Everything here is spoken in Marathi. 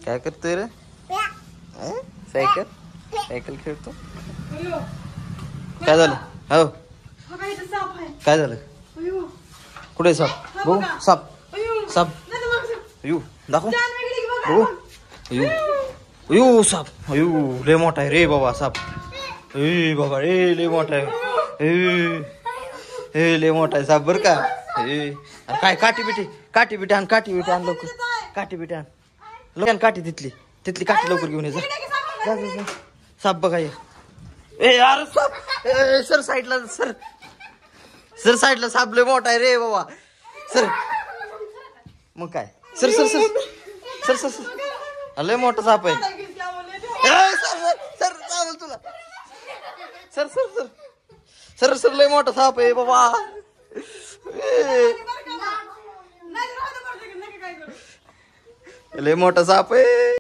काय करतोय रे? सायकल सायकल खेळतो. काय झालं? हो काय झालं? कुठे साप? बघू साप साप अयो दाखव बघू. अयो साप अयो लय मोठा आहे रे बाबा साप. ए बाबा ए लय मोठा आहे. ए लय मोठा आहे साप बर का. काय काठी बिटी आण काठी बिटी आण लवकर. काठी बिटी आण लवकर. काठी तिथली काठी लवकर घेऊन ये जा. साप बघा ये. ए अरे साप. सर साईडला सर साईडला साप लय मोठा आहे रे बाबा. सर मग काय sir sir sir sir sir sir लय मोठा साप आहे. सर चावल तुला. Sir sir sir sir sir लय मोठा साप आहे बाबा. लय मोठा साप आहे.